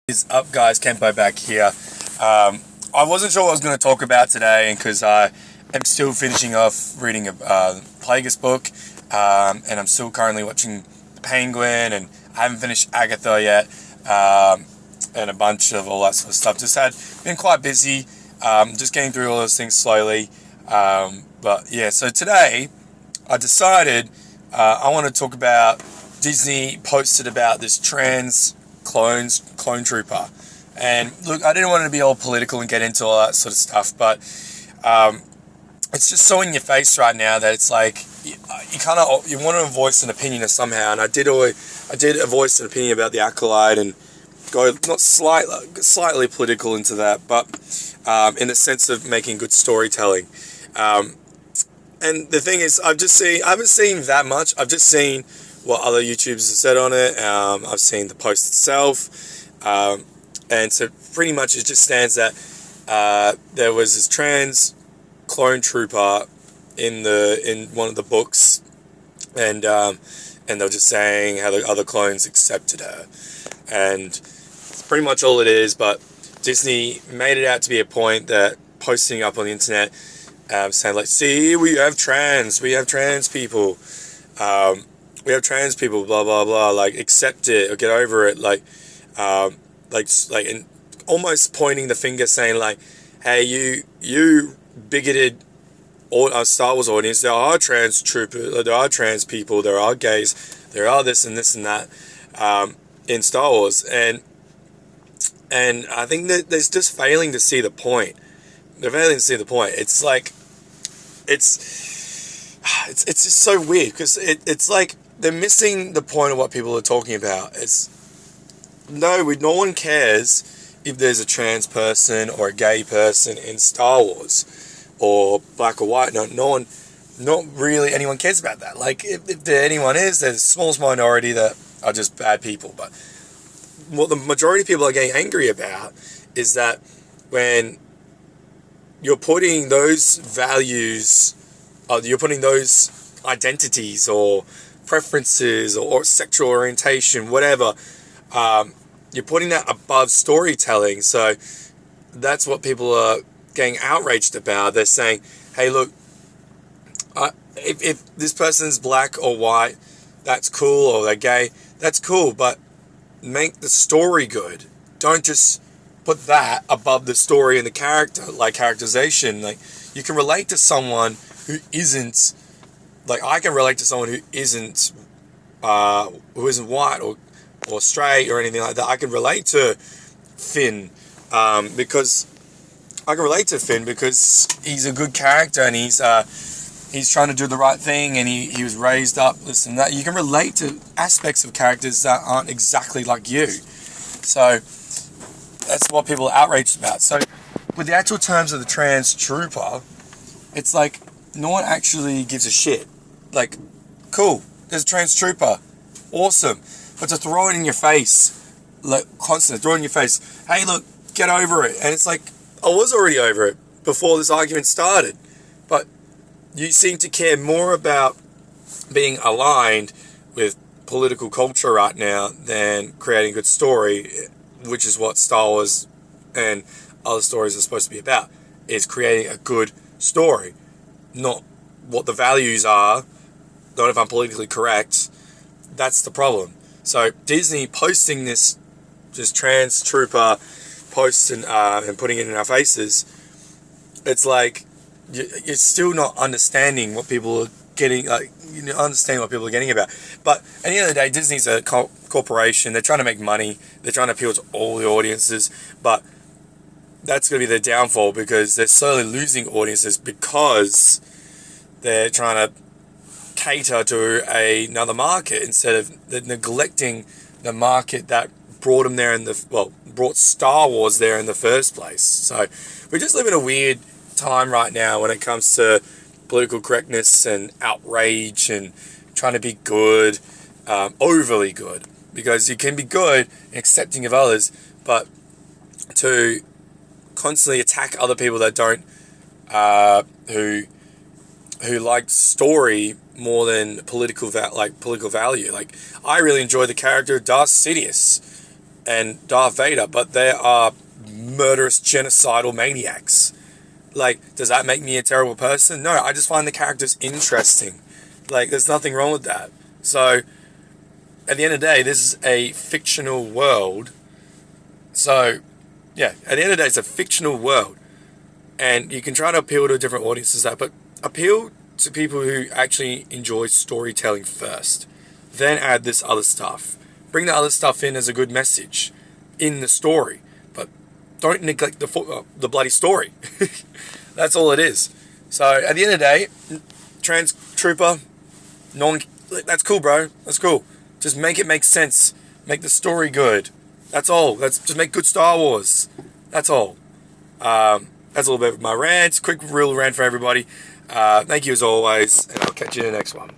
Is up, guys? Kempo back here. I wasn't sure what I was going to talk about today because I am still finishing off reading a Plagueis book, and I'm still currently watching Penguin, and I haven't finished Agatha yet, and a bunch of all that sort of stuff. Been quite busy, just getting through all those things slowly. But yeah, so today I decided I want to talk about Disney posted about this trans clone trooper. And look, I didn't want to be all political and get into all that sort of stuff, but it's just so in your face right now that it's like you want to voice an opinion somehow. And I did voice an opinion about the Acolyte and go not slightly political into that, but in the sense of making good storytelling. And the thing is, I haven't seen that much. I've just seen what other YouTubers have said on it. I've seen the post itself. And so pretty much it just stands that there was this trans clone trooper in one of the books, and they were just saying how the other clones accepted her. And it's pretty much all it is, but Disney made it out to be a point that posting up on the internet, saying like, see, we have trans people, blah blah blah, like accept it or get over it, and almost pointing the finger, saying like, hey, you bigoted Star Wars audience, there are trans troopers, there are trans people, there are gays, there are this and this and that in Star Wars, and I think that they're just failing to see the point. They're failing to see the point. It's like it's just so weird because it's like they're missing the point of what people are talking about. No one cares if there's a trans person or a gay person in Star Wars or black or white. Not really anyone cares about that. Like, if there anyone is, there's a small minority that are just bad people. But what the majority of people are getting angry about is that when you're putting those values, you're putting those identities or preferences or sexual orientation, whatever, you're putting that above storytelling. So that's what people are getting outraged about. They're saying, hey, look, if this person's black or white, that's cool, or they're gay, that's cool, but make the story good. Don't just put that above the story and the character, like characterization. Like, you can relate to someone who isn't, like, I can relate to someone who isn't white or straight or anything like that. I can relate to Finn because he's a good character, and he's trying to do the right thing, and he was raised up this and that. You can relate to aspects of characters that aren't exactly like you. So that's what people are outraged about. So with the actual terms of the trans trooper, it's like no one actually gives a shit. Like, cool, there's a trans trooper, awesome. But to throw it in your face, like constantly throw it in your face, hey, look, get over it. And it's like, I was already over it before this argument started. But you seem to care more about being aligned with political culture right now than creating a good story, which is what Star Wars and other stories are supposed to be about, is creating a good story, not what the values are, not if I'm politically correct. That's the problem. So Disney posting this trans trooper post and putting it in our faces, it's like you're still not understanding what people are getting, like, understand what people are getting about. But at the end of the day, Disney's a corporation. They're trying to make money. They're trying to appeal to all the audiences. But that's going to be their downfall, because they're slowly losing audiences because they're trying to cater to another market instead of neglecting the market that brought them there brought Star Wars there in the first place. So we just live in a weird time right now when it comes to political correctness and outrage and trying to be good, overly good, because you can be good and accepting of others, but to constantly attack other people that don't, who like story more than political value. Like, I really enjoy the character of Darth Sidious. and Darth Vader, but they are murderous, genocidal maniacs. Like, does that make me a terrible person? No, I just find the characters interesting. Like, there's nothing wrong with that. So, at the end of the day, this is a fictional world. So, yeah, at the end of the day, it's a fictional world. And you can try to appeal to different audiences, but appeal to people who actually enjoy storytelling first. Then add this other stuff. Bring the other stuff in as a good message in the story. But don't neglect the bloody story. That's all it is. So, at the end of the day, Trans Trooper, that's cool, bro. That's cool. Just make it make sense. Make the story good. That's all. Just make good Star Wars. That's all. That's a little bit of my rant. Quick, real rant for everybody. Thank you as always, and I'll catch you in the next one.